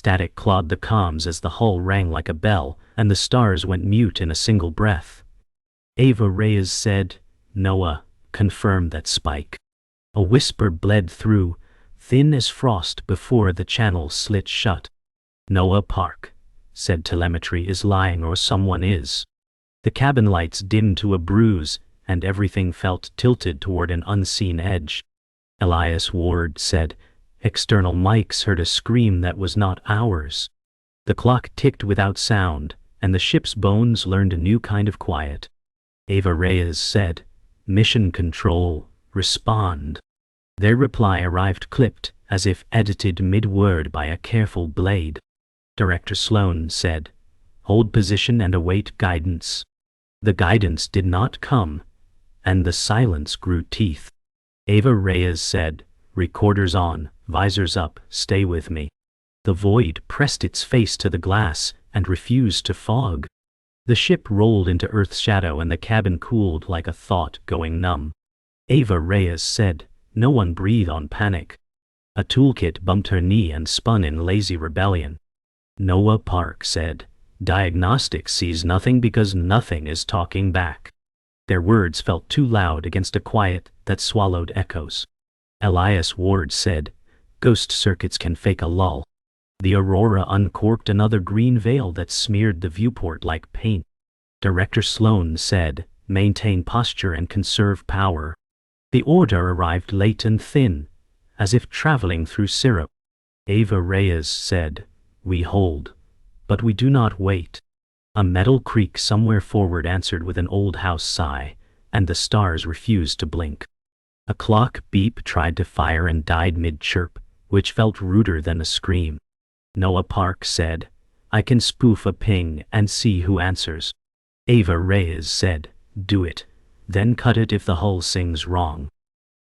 static clawed the comms as the hull rang like a bell, and the stars went mute in a single breath. Ava Reyes said, "Noah, confirm that spike." A whisper bled through, thin as frost before the channel slit shut. "Noah Park," said telemetry, "is lying or someone is." The cabin lights dimmed to a bruise, and everything felt tilted toward an unseen edge. Elias Ward said, "External mics heard a scream that was not ours." The clock ticked without sound, and the ship's bones learned a new kind of quiet. Ava Reyes said, "Mission Control, respond." Their reply arrived clipped, as if edited mid-word by a careful blade. Director Sloan said, "Hold position and await guidance." The guidance did not come, and the silence grew teeth. Ava Reyes said, "Recorders on, visors up, stay with me." The void pressed its face to the glass and refused to fog. The ship rolled into Earth's shadow and the cabin cooled like a thought going numb. Ava Reyes said, "No one breathe on panic." A toolkit bumped her knee and spun in lazy rebellion. Noah Park said, "Diagnostics sees nothing because nothing is talking back." Their words felt too loud against a quiet that swallowed echoes. Elias Ward said, "Ghost circuits can fake a lull." The Aurora uncorked another green veil that smeared the viewport like paint. Director Sloan said, "Maintain posture and conserve power." The order arrived late and thin, as if traveling through syrup. Ava Reyes said, "We hold, but we do not wait." A metal creak somewhere forward answered with an old house sigh, and the stars refused to blink. A clock beep tried to fire and died mid-chirp, which felt ruder than a scream. Noah Park said, "I can spoof a ping and see who answers." Ava Reyes said, "Do it, then cut it if the hull sings wrong."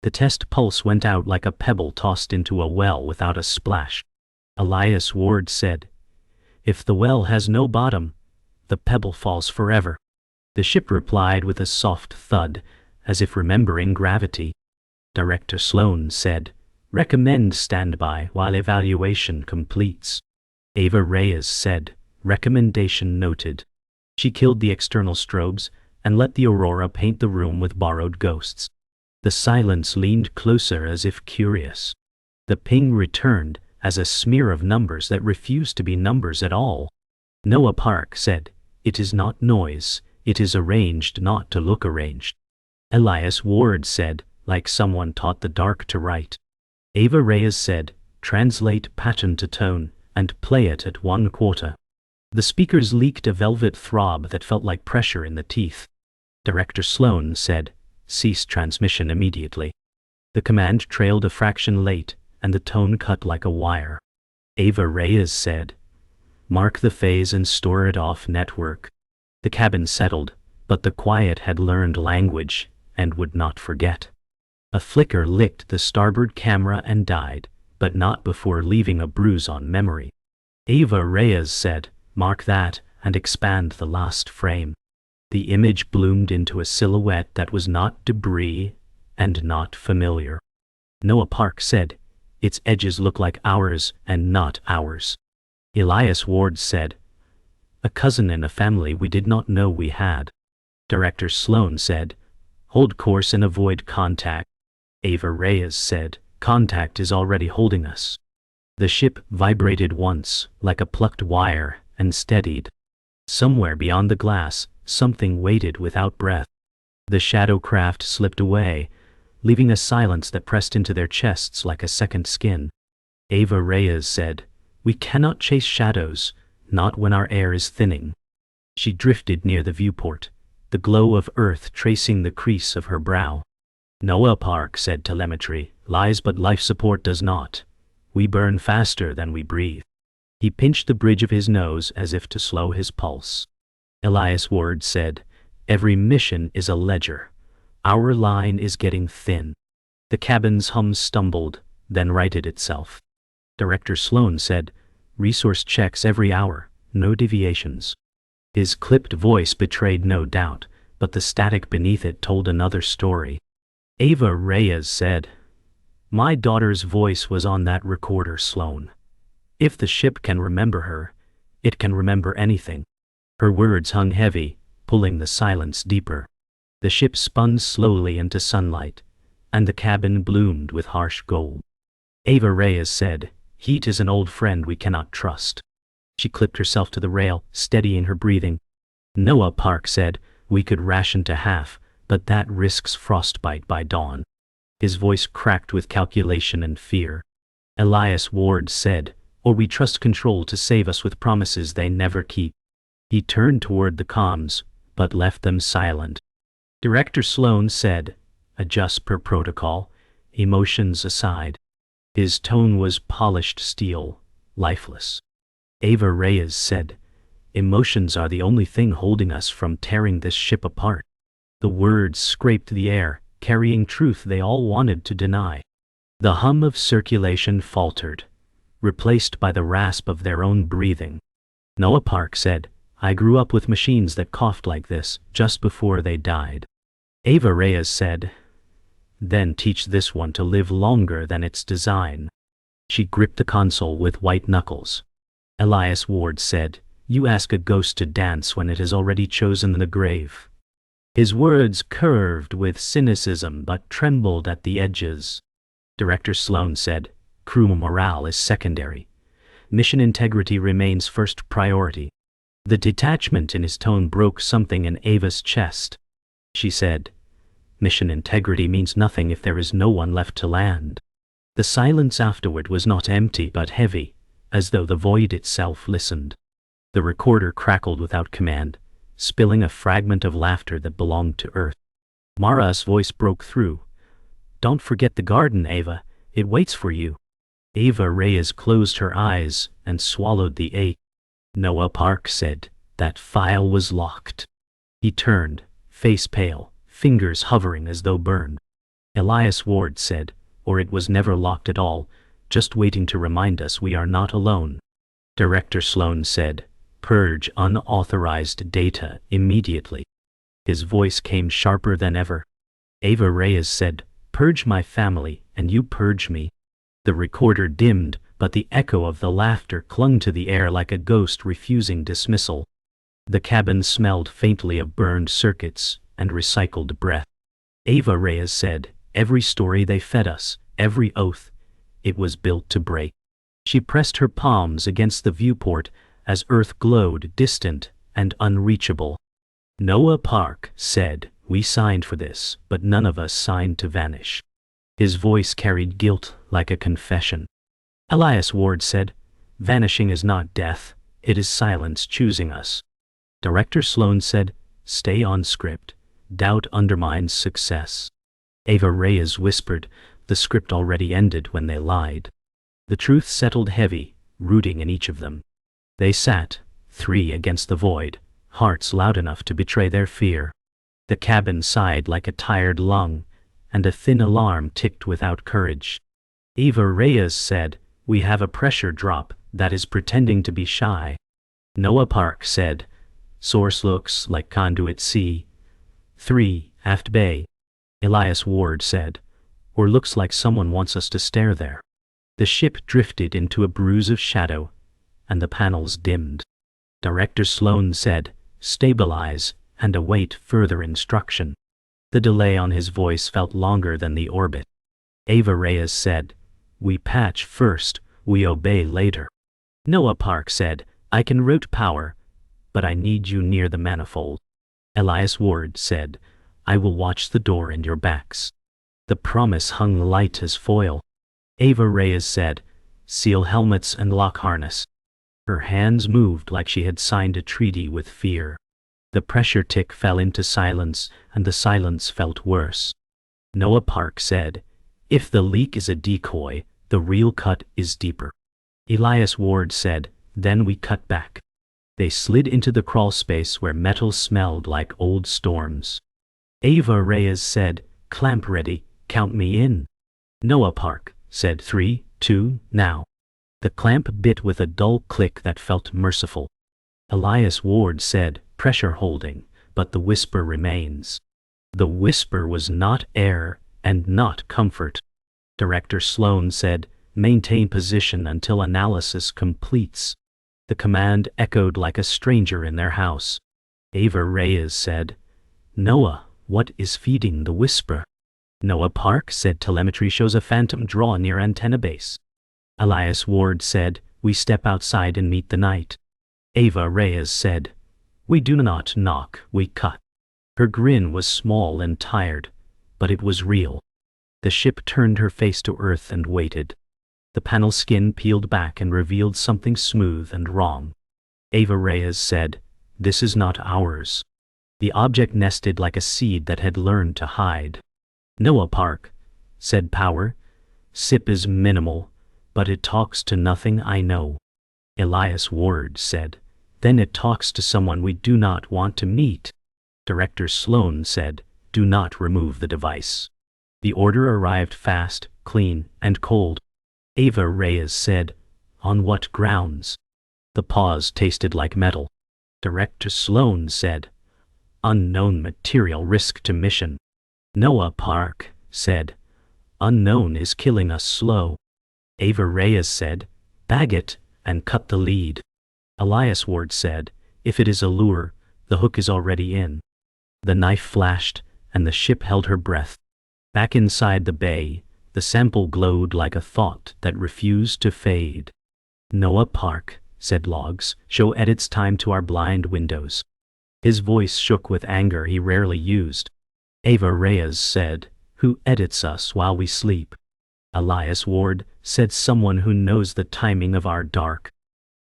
The test pulse went out like a pebble tossed into a well without a splash. Elias Ward said, "If the well has no bottom, the pebble falls forever." The ship replied with a soft thud, as if remembering gravity. Director Sloan said, "Recommend standby while evaluation completes." Ava Reyes said, "Recommendation noted." She killed the external strobes and let the Aurora paint the room with borrowed ghosts. The silence leaned closer as if curious. The ping returned as a smear of numbers that refused to be numbers at all. Noah Park said, "It is not noise, it is arranged not to look arranged." Elias Ward said, like someone taught the dark to write. Ava Reyes said, "Translate pattern to tone and play it at 1/4." The speakers leaked a velvet throb that felt like pressure in the teeth. Director Sloan said, "Cease transmission immediately." The command trailed a fraction late, and the tone cut like a wire. Ava Reyes said, "Mark the phase and store it off network." The cabin settled, but the quiet had learned language and would not forget. A flicker licked the starboard camera and died, but not before leaving a bruise on memory. Ava Reyes said, "Mark that and expand the last frame." The image bloomed into a silhouette that was not debris and not familiar. Noah Park said, "Its edges look like ours and not ours." Elias Ward said, "A cousin in a family we did not know we had." Director Sloan said, "Hold course and avoid contact." Ava Reyes said, "Contact is already holding us." The ship vibrated once, like a plucked wire, and steadied. Somewhere beyond the glass, something waited without breath. The shadow craft slipped away, leaving a silence that pressed into their chests like a second skin. Ava Reyes said, "We cannot chase shadows, not when our air is thinning." She drifted near the viewport, the glow of Earth tracing the crease of her brow. Noah Park said telemetry, "Lies but life support does not. We burn faster than we breathe." He pinched the bridge of his nose as if to slow his pulse. Elias Ward said, "Every mission is a ledger. Our line is getting thin." The cabin's hum stumbled, then righted itself. Director Sloan said, "Resource checks every hour, no deviations." His clipped voice betrayed no doubt, but the static beneath it told another story. Ava Reyes said, "My daughter's voice was on that recorder, Sloan. If the ship can remember her, it can remember anything. Her words hung heavy, pulling the silence deeper. The ship spun slowly into sunlight, and the cabin bloomed with harsh gold. Ava Reyes said, "Heat is an old friend we cannot trust." She clipped herself to the rail, steadying her breathing. Noah Park said, "We could ration to half, but that risks frostbite by dawn." His voice cracked with calculation and fear. Elias Ward said, "Or we trust control to save us with promises they never keep." He turned toward the comms, but left them silent. Director Sloan said, "Adjust per protocol, emotions aside." His tone was polished steel, lifeless. Ava Reyes said, "Emotions are the only thing holding us from tearing this ship apart." The words scraped the air, carrying truth they all wanted to deny. The hum of circulation faltered, replaced by the rasp of their own breathing. Noah Park said, "I grew up with machines that coughed like this just before they died." Ava Reyes said, "Then teach this one to live longer than its design." She gripped the console with white knuckles. Elias Ward said, "You ask a ghost to dance when it has already chosen the grave." His words curved with cynicism but trembled at the edges. Director Sloan said, "Crew morale is secondary. Mission integrity remains first priority." The detachment in his tone broke something in Ava's chest. She said, "Mission integrity means nothing if there is no one left to land." The silence afterward was not empty but heavy, as though the void itself listened. The recorder crackled without command, spilling a fragment of laughter that belonged to Earth. Mara's voice broke through. "Don't forget the garden, Ava. It waits for you." Ava Reyes closed her eyes and swallowed the ache. Noah Park said, "That file was locked." He turned, face pale, fingers hovering as though burned. Elias Ward said, "Or it was never locked at all, just waiting to remind us we are not alone." Director Sloan said, "Purge unauthorized data immediately." His voice came sharper than ever. Ava Reyes said, "Purge my family, and you purge me." The recorder dimmed, but the echo of the laughter clung to the air like a ghost refusing dismissal. The cabin smelled faintly of burned circuits and recycled breath. Ava Reyes said, "Every story they fed us, every oath, it was built to break." She pressed her palms against the viewport as Earth glowed distant and unreachable. Noah Park said, "We signed for this, but none of us signed to vanish." His voice carried guilt like a confession. Elias Ward said, "Vanishing is not death, it is silence choosing us." Director Sloan said, "Stay on script. Doubt undermines success." Ava Reyes whispered, "The script already ended when they lied." The truth settled heavy, rooting in each of them. They sat, three against the void, hearts loud enough to betray their fear. The cabin sighed like a tired lung, and a thin alarm ticked without courage. Ava Reyes said, "We have a pressure drop that is pretending to be shy." Noah Park said, "Source looks like conduit C. 3, aft bay." Elias Ward said, "Or looks like someone wants us to stare there." The ship drifted into a bruise of shadow, and the panels dimmed. Director Sloan said, "Stabilize and await further instruction." The delay on his voice felt longer than the orbit. Ava Reyes said, "We patch first, we obey later." Noah Park said, "I can route power, but I need you near the manifold." Elias Ward said, "I will watch the door and your backs." The promise hung light as foil. Ava Reyes said, "Seal helmets and lock harness." Her hands moved like she had signed a treaty with fear. The pressure tick fell into silence, and the silence felt worse. Noah Park said, "If the leak is a decoy, the real cut is deeper." Elias Ward said, "Then we cut back." They slid into the crawl space where metal smelled like old storms. Ava Reyes said, "Clamp ready, count me in." Noah Park said, 3, 2, now." The clamp bit with a dull click that felt merciful. Elias Ward said, "Pressure holding, but the whisper remains." The whisper was not air and not comfort. Director Sloan said, Maintain position until analysis completes. The command echoed like a stranger in their house. Ava Reyes said, Noah, what is feeding the whisper? Noah Park said, telemetry shows a phantom draw near antenna base. Elias Ward said, we step outside and meet the night. Ava Reyes said, we do not knock, we cut. Her grin was small and tired, but it was real. The ship turned her face to earth and waited. The panel skin peeled back and revealed something smooth and wrong. Ava Reyes said, this is not ours. The object nested like a seed that had learned to hide. Noah Park said, power. SIP is minimal, but it talks to nothing I know. Elias Ward said, then it talks to someone we do not want to meet. Director Sloan said, do not remove the device. The order arrived fast, clean, and cold. Ava Reyes said, on what grounds? The pause tasted like metal. Director Sloan said, unknown material risk to mission. Noah Park said, unknown is killing us slow. Ava Reyes said, bag it and cut the lead. Elias Ward said, if it is a lure, the hook is already in. The knife flashed, and the ship held her breath. Back inside the bay, the sample glowed like a thought that refused to fade. Noah Park said, logs show edits time to our blind windows. His voice shook with anger he rarely used. Ava Reyes said, who edits us while we sleep? Elias Ward said, someone who knows the timing of our dark.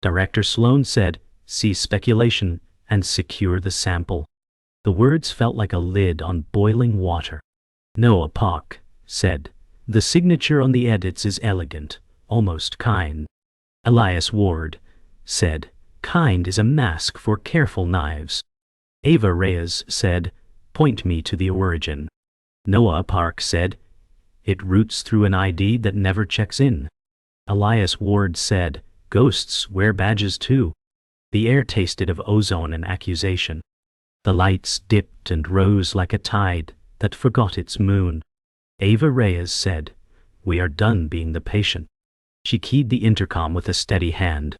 Director Sloan said, cease speculation and secure the sample. The words felt like a lid on boiling water. Noah Park said, the signature on the edits is elegant, almost kind. Elias Ward said, kind is a mask for careful knives. Ava Reyes said, point me to the origin. Noah Park said, it roots through an ID that never checks in. Elias Ward said, ghosts wear badges too. The air tasted of ozone and accusation. The lights dipped and rose like a tide that forgot its moon. Ava Reyes said, we are done being the patient. She keyed the intercom with a steady hand.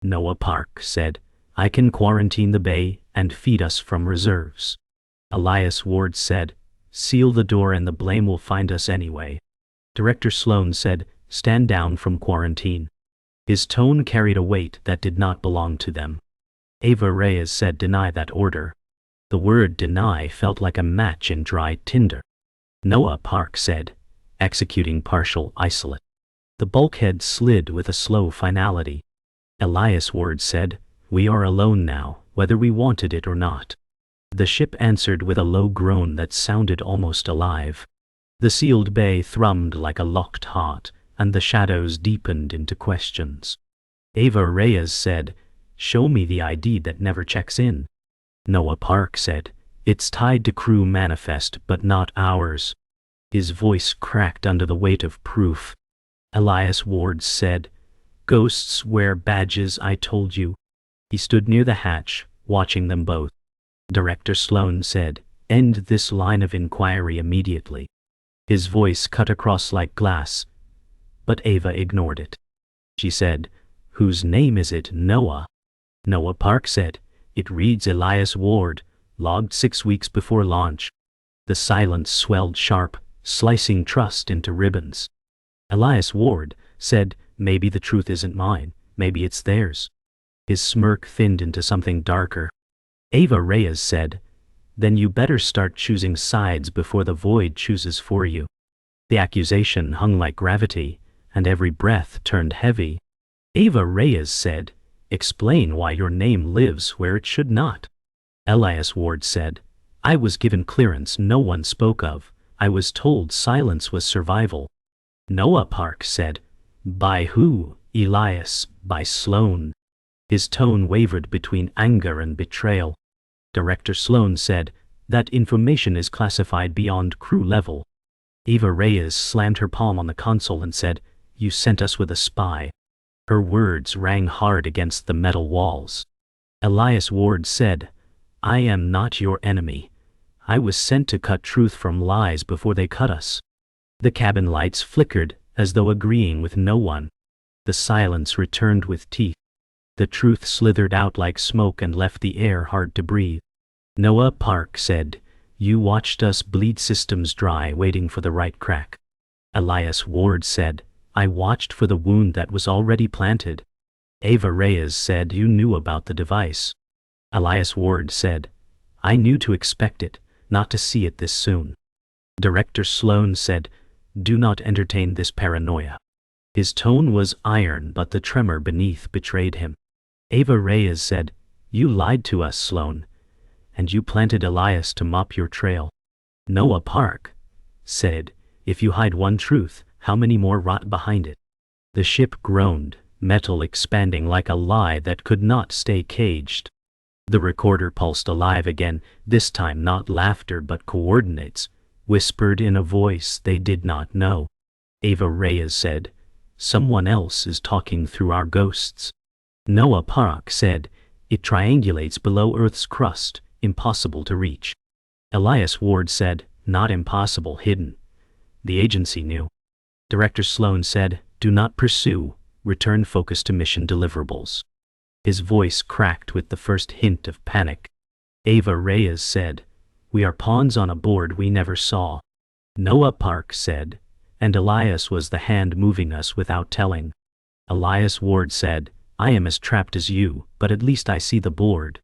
Noah Park said, I can quarantine the bay and feed us from reserves. Elias Ward said, seal the door and the blame will find us anyway. Director Sloan said, stand down from quarantine. His tone carried a weight that did not belong to them. Ava Reyes said, deny that order. The word deny felt like a match in dry tinder. Noah Park said, executing partial isolate. The bulkhead slid with a slow finality. Elias Ward said, we are alone now, whether we wanted it or not. The ship answered with a low groan that sounded almost alive. The sealed bay thrummed like a locked heart, and the shadows deepened into questions. Ava Reyes said, show me the ID that never checks in. Noah Park said, it's tied to crew manifest but not ours. His voice cracked under the weight of proof. Elias Ward said, ghosts wear badges, I told you. He stood near the hatch, watching them both. Director Sloan said, end this line of inquiry immediately. His voice cut across like glass, but Ava ignored it. She said, whose name is it, Noah? Noah Park said, it reads Elias Ward, logged 6 weeks before launch. The silence swelled sharp, slicing trust into ribbons. Elias Ward said, maybe the truth isn't mine, maybe it's theirs. His smirk thinned into something darker. Ava Reyes said, then you better start choosing sides before the void chooses for you. The accusation hung like gravity, and every breath turned heavy. Ava Reyes said, explain why your name lives where it should not. Elias Ward said, I was given clearance no one spoke of. I was told silence was survival. Noah Park said, by who, Elias? By Sloan. His tone wavered between anger and betrayal. Director Sloan said, that information is classified beyond crew level. Ava Reyes slammed her palm on the console and said, you sent us with a spy. Her words rang hard against the metal walls. Elias Ward said, I am not your enemy. I was sent to cut truth from lies before they cut us. The cabin lights flickered, as though agreeing with no one. The silence returned with teeth. The truth slithered out like smoke and left the air hard to breathe. Noah Park said, "You watched us bleed systems dry waiting for the right crack." Elias Ward said, "I watched for the wound that was already planted." Ava Reyes said, "You knew about the device." Elias Ward said, "I knew to expect it, not to see it this soon." Director Sloan said, "Do not entertain this paranoia." His tone was iron, but the tremor beneath betrayed him. Ava Reyes said, "You lied to us, Sloan, and you planted Elias to mop your trail." Noah Park said, "If you hide one truth, how many more rot behind it?" The ship groaned, metal expanding like a lie that could not stay caged. The recorder pulsed alive again, this time not laughter but coordinates, whispered in a voice they did not know. Ava Reyes said, "Someone else is talking through our ghosts." Noah Park said, "It triangulates below Earth's crust, impossible to reach." Elias Ward said, "Not impossible, hidden." The agency knew. Director Sloan said, "Do not pursue, return focus to mission deliverables." His voice cracked with the first hint of panic. Ava Reyes said, "We are pawns on a board we never saw." Noah Park said, "And Elias was the hand moving us without telling." Elias Ward said, "I am as trapped as you, but at least I see the board."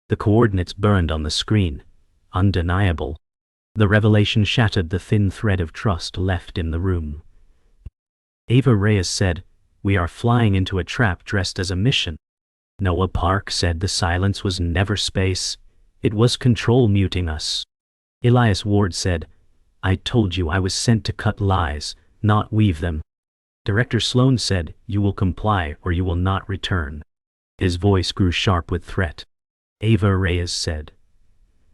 The coordinates burned on the screen. Undeniable. The revelation shattered the thin thread of trust left in the room. Ava Reyes said, "We are flying into a trap dressed as a mission." Noah Park said the silence was never space. It was control muting us. Elias Ward said, "I told you I was sent to cut lies, not weave them." Director Sloan said, "You will comply or you will not return." His voice grew sharp with threat. Ava Reyes said,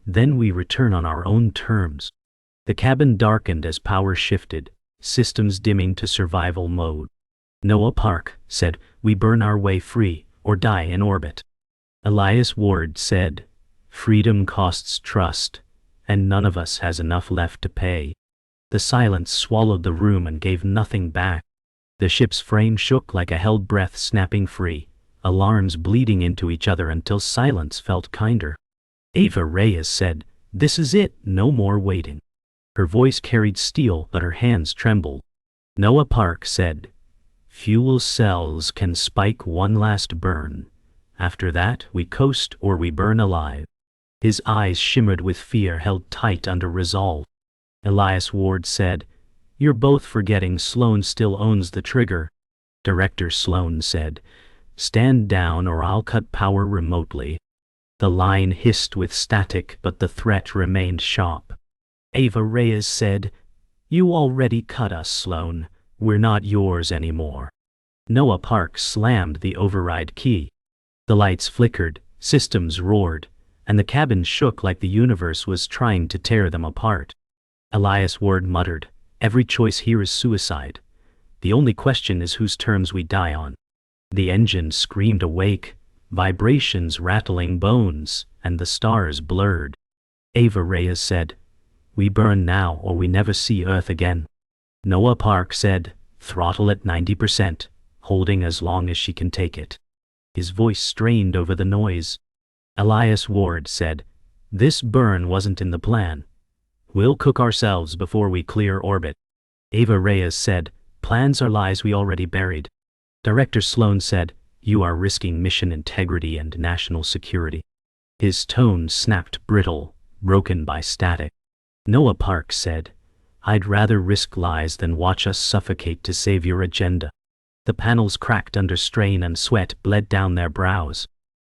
"Then we return on our own terms." The cabin darkened as power shifted, systems dimming to survival mode. Noah Park said, "We burn our way free or die in orbit." Elias Ward said, "Freedom costs trust, and none of us has enough left to pay." The silence swallowed the room and gave nothing back. The ship's frame shook like a held breath snapping free, alarms bleeding into each other until silence felt kinder. Ava Reyes said, "This is it, no more waiting." Her voice carried steel, but her hands trembled. Noah Park said, "Fuel cells can spike one last burn. After that, we coast or we burn alive." His eyes shimmered with fear held tight under resolve. Elias Ward said, "You're both forgetting Sloan still owns the trigger." Director Sloan said, "Stand down or I'll cut power remotely." The line hissed with static, but the threat remained sharp. Ava Reyes said, "You already cut us, Sloan. We're not yours anymore." Noah Park slammed the override key. The lights flickered, systems roared, and the cabin shook like the universe was trying to tear them apart. Elias Ward muttered, "Every choice here is suicide. The only question is whose terms we die on." The engine screamed awake, vibrations rattling bones, and the stars blurred. Ava Reyes said, "We burn now or we never see Earth again." Noah Park said, "Throttle at 90%, holding as long as she can take it." His voice strained over the noise. Elias Ward said, "This burn wasn't in the plan. We'll cook ourselves before we clear orbit." Ava Reyes said, "Plans are lies we already buried." Director Sloan said, "You are risking mission integrity and national security." His tone snapped brittle, broken by static. Noah Park said, "I'd rather risk lies than watch us suffocate to save your agenda." The panels cracked under strain and sweat bled down their brows.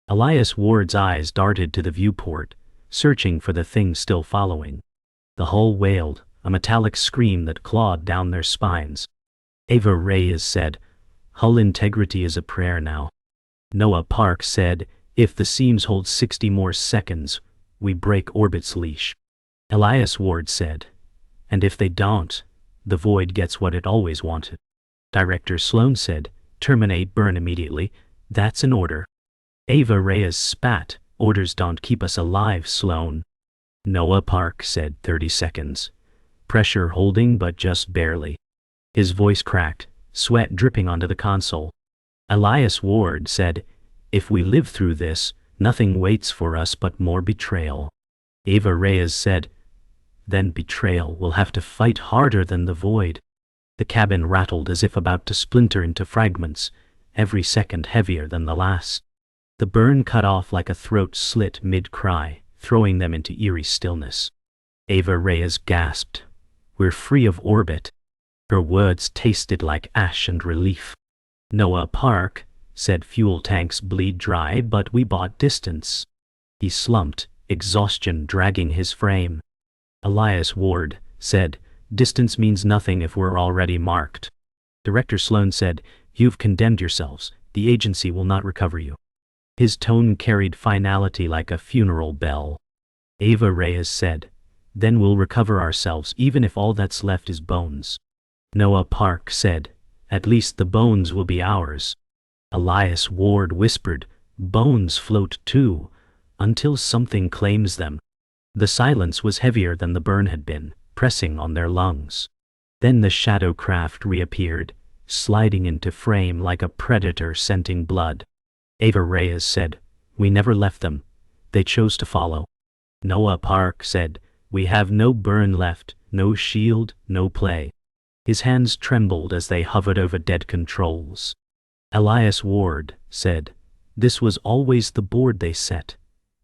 Elias Ward's eyes darted to the viewport, searching for the thing still following. The hull wailed, a metallic scream that clawed down their spines. Ava Reyes said, "Hull integrity is a prayer now." Noah Park said, "If the seams hold 60 more seconds, we break orbit's leash." Elias Ward said, "And if they don't, the void gets what it always wanted." Director Sloan said, "Terminate burn immediately. That's an order." Ava Reyes spat, "Orders don't keep us alive, Sloan." Noah Park said, 30 seconds. Pressure holding but just barely. His voice cracked, sweat dripping onto the console. Elias Ward said, "If we live through this, nothing waits for us but more betrayal." Ava Reyes said, "Then betrayal will have to fight harder than the void." The cabin rattled as if about to splinter into fragments, every second heavier than the last. The burn cut off like a throat slit mid-cry, throwing them into eerie stillness. Ava Reyes gasped, "We're free of orbit." Her words tasted like ash and relief. Noah Park said, "Fuel tanks bleed dry, but we bought distance." He slumped, exhaustion dragging his frame. Elias Ward said, "Distance means nothing if we're already marked." Director Sloan said, "You've condemned yourselves. The agency will not recover you." His tone carried finality like a funeral bell. Ava Reyes said, "Then we'll recover ourselves even if all that's left is bones." Noah Park said, "At least the bones will be ours." Elias Ward whispered, "Bones float too, until something claims them." The silence was heavier than the burn had been, pressing on their lungs. Then the shadow craft reappeared, sliding into frame like a predator scenting blood. Ava Reyes said, "We never left them. They chose to follow." Noah Park said, "We have no burn left, no shield, no play." His hands trembled as they hovered over dead controls. Elias Ward said, "This was always the board they set.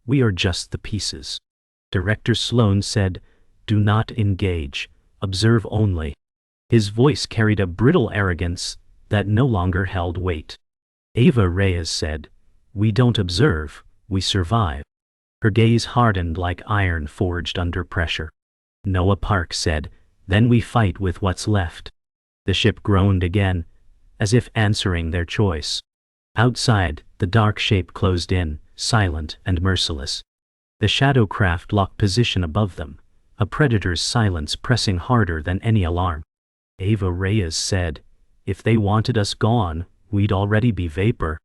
We are just the pieces." Director Sloan said, "Do not engage, observe only." His voice carried a brittle arrogance that no longer held weight. Ava Reyes said, "We don't observe, we survive." Her gaze hardened like iron forged under pressure. Noah Park said, "Then we fight with what's left." The ship groaned again, as if answering their choice. Outside, the dark shape closed in, silent and merciless. The shadow craft locked position above them, a predator's silence pressing harder than any alarm. Ava Reyes said, "If they wanted us gone, we'd already be vapor."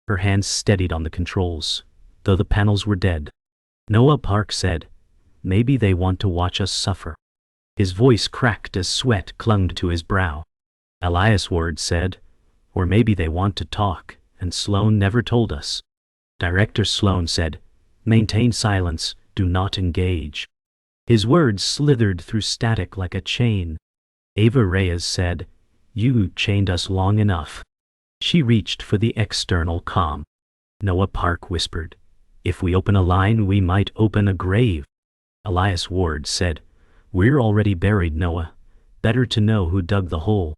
Her hands steadied on the controls, though the panels were dead. Noah Park said, "Maybe they want to watch us suffer." His voice cracked as sweat clung to his brow. Elias Ward said, "Or maybe they want to talk, and Sloan never told us." Director Sloan said, "Maintain silence, do not engage." His words slithered through static like a chain. Ava Reyes said, "You chained us long enough." She reached for the external comm. Noah Park whispered, "If we open a line, we might open a grave." Elias Ward said, "We're already buried, Noah. Better to know who dug the hole."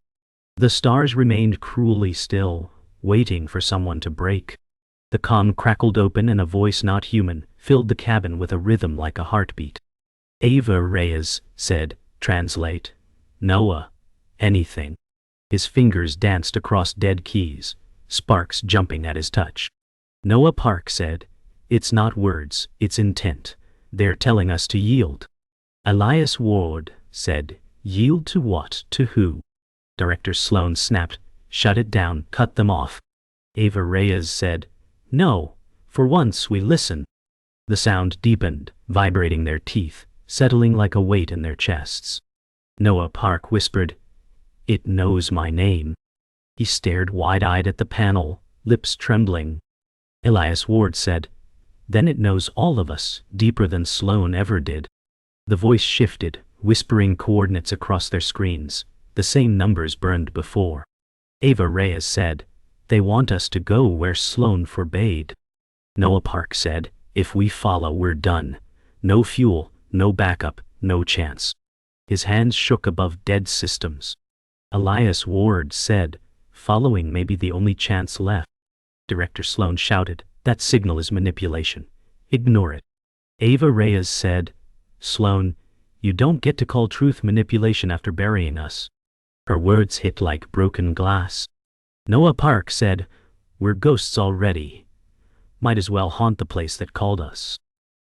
The stars remained cruelly still, waiting for someone to break. The comm crackled open and a voice not human filled the cabin with a rhythm like a heartbeat. Ava Reyes said, "Translate. Noah. Anything." His fingers danced across dead keys, sparks jumping at his touch. Noah Park said, "It's not words, it's intent. They're telling us to yield." Elias Ward said, "Yield to what, to who?" Director Sloan snapped, "Shut it down, cut them off." Ava Reyes said, "No, for once we listen." The sound deepened, vibrating their teeth, settling like a weight in their chests. Noah Park whispered, "It knows my name." He stared wide-eyed at the panel, lips trembling. Elias Ward said, "Then it knows all of us, deeper than Sloan ever did." The voice shifted, whispering coordinates across their screens, the same numbers burned before. Ava Reyes said, "They want us to go where Sloan forbade." Noah Park said, "If we follow, we're done. No fuel, no backup, no chance." His hands shook above dead systems. Elias Ward said, "Following may be the only chance left." Director Sloan shouted, "That signal is manipulation. Ignore it." Ava Reyes said, "Sloan, you don't get to call truth manipulation after burying us." Her words hit like broken glass. Noah Park said, "We're ghosts already. Might as well haunt the place that called us."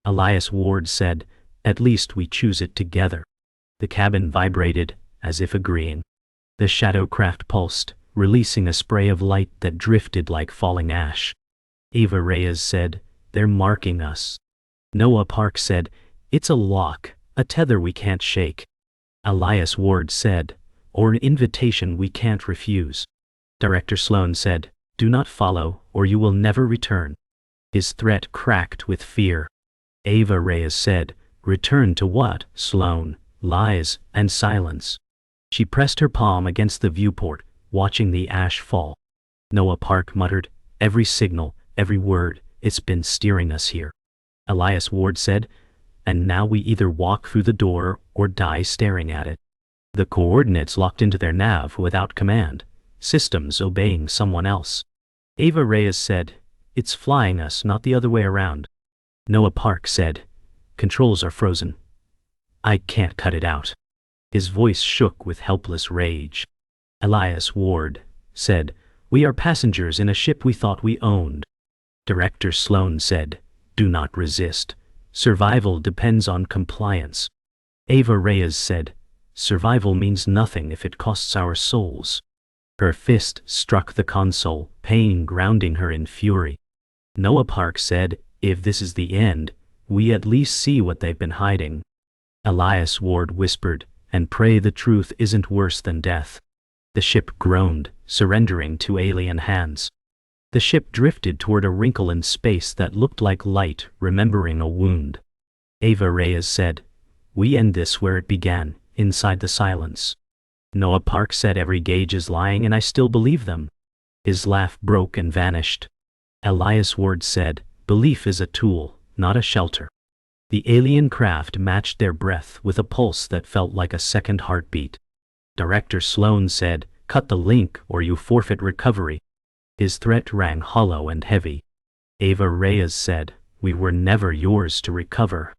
Elias Ward said, "At least we choose it together." The cabin vibrated, as if agreeing. The shadow craft pulsed, releasing a spray of light that drifted like falling ash. Ava Reyes said, "They're marking us." Noah Park said, "It's a lock, a tether we can't shake." Elias Ward said, or an invitation we can't refuse. Director Sloan said, "Do not follow, or you will never return." His threat cracked with fear. Ava Reyes said, "Return to what, Sloan? Lies and silence." She pressed her palm against the viewport, watching the ash fall. Noah Park muttered, "Every signal, every word, it's been steering us here." Elias Ward said, "And now we either walk through the door or die staring at it." The coordinates locked into their nav without command, systems obeying someone else. Ava Reyes said, "It's flying us, not the other way around." Noah Park said, "Controls are frozen. I can't cut it out." His voice shook with helpless rage. Elias Ward said, "We are passengers in a ship we thought we owned." Director Sloan said, "Do not resist. Survival depends on compliance." Ava Reyes said, "Survival means nothing if it costs our souls." Her fist struck the console, pain grounding her in fury. Noah Park said, "If this is the end, we at least see what they've been hiding." Elias Ward whispered, "And pray the truth isn't worse than death." The ship groaned, surrendering to alien hands. The ship drifted toward a wrinkle in space that looked like light remembering a wound. Ava Reyes said, "We end this where it began, inside the silence." Noah Park said, "Every gauge is lying and I still believe them." His laugh broke and vanished. Elias Ward said, "Belief is a tool, not a shelter." The alien craft matched their breath with a pulse that felt like a second heartbeat. Director Sloan said, "Cut the link or you forfeit recovery." His threat rang hollow and heavy. Ava Reyes said, "We were never yours to recover."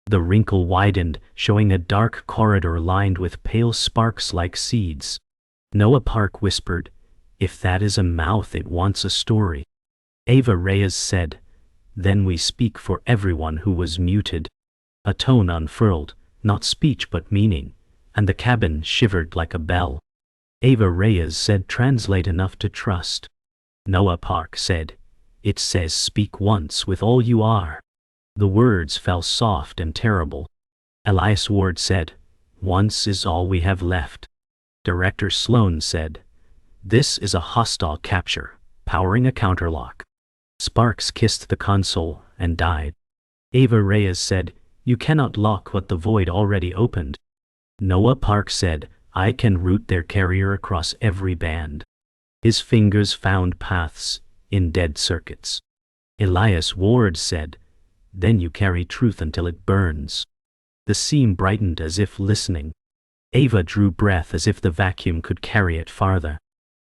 The wrinkle widened, showing a dark corridor lined with pale sparks like seeds. Noah Park whispered, "If that is a mouth, it wants a story." Ava Reyes said, "Then we speak for everyone who was muted." A tone unfurled, not speech but meaning, and the cabin shivered like a bell. Ava Reyes said, "Translate enough to trust." Noah Park said, "It says speak once with all you are." The words fell soft and terrible. Elias Ward said, "Once is all we have left." Director Sloan said, "This is a hostile capture, powering a counterlock." Sparks kissed the console and died. Ava Reyes said, "You cannot lock what the void already opened." Noah Park said, "I can route their carrier across every band." His fingers found paths in dead circuits. Elias Ward said, "Then you carry truth until it burns." The seam brightened as if listening. Ava drew breath as if the vacuum could carry it farther.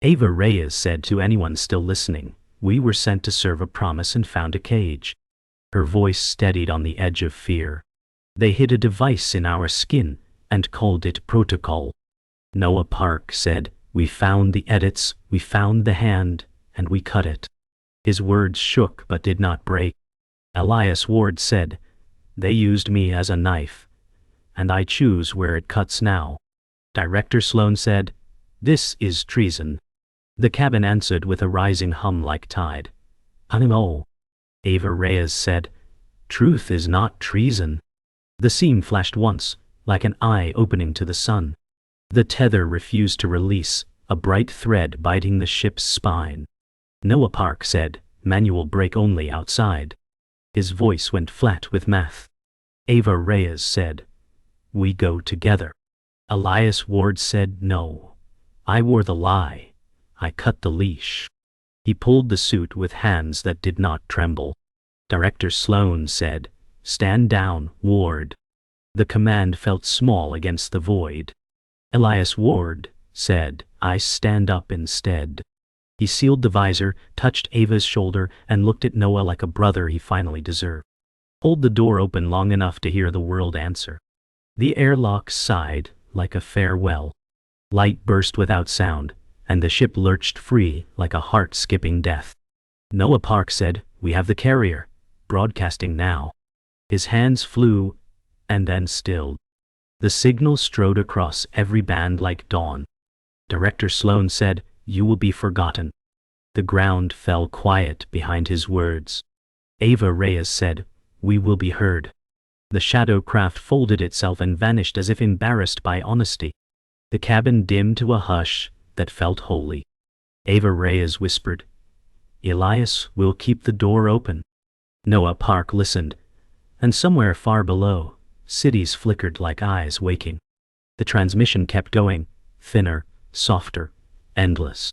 Ava Reyes said to anyone still listening, "We were sent to serve a promise and found a cage." Her voice steadied on the edge of fear. "They hid a device in our skin and called it protocol." Noah Park said, "We found the edits, we found the hand, and we cut it." His words shook but did not break. Elias Ward said, "They used me as a knife, and I choose where it cuts now." Director Sloan said, "This is treason." The cabin answered with a rising hum like tide. "Animal." Ava Reyes said, "Truth is not treason." The seam flashed once, like an eye opening to the sun. The tether refused to release, a bright thread biting the ship's spine. Noah Park said, "Manual break only outside." His voice went flat with math. Ava Reyes said, "We go together." Elias Ward said, "No. I wore the lie. I cut the leash." He pulled the suit with hands that did not tremble. Director Sloan said, "Stand down, Ward." The command felt small against the void. Elias Ward said, "I stand up instead." He sealed the visor, touched Ava's shoulder, and looked at Noah like a brother he finally deserved. Hold the door open long enough to hear the world answer. The airlock sighed like a farewell. Light burst without sound, and the ship lurched free like a heart-skipping death. Noah Park said, "We have the carrier, broadcasting now." His hands flew, and then stilled. The signal strode across every band like dawn. Director Sloan said, "You will be forgotten." The ground fell quiet behind his words. Ava Reyes said, "We will be heard." The shadow craft folded itself and vanished as if embarrassed by honesty. The cabin dimmed to a hush that felt holy. Ava Reyes whispered, "Elias will keep the door open." Noah Park listened, and somewhere far below, cities flickered like eyes waking. The transmission kept going, thinner, softer, endless.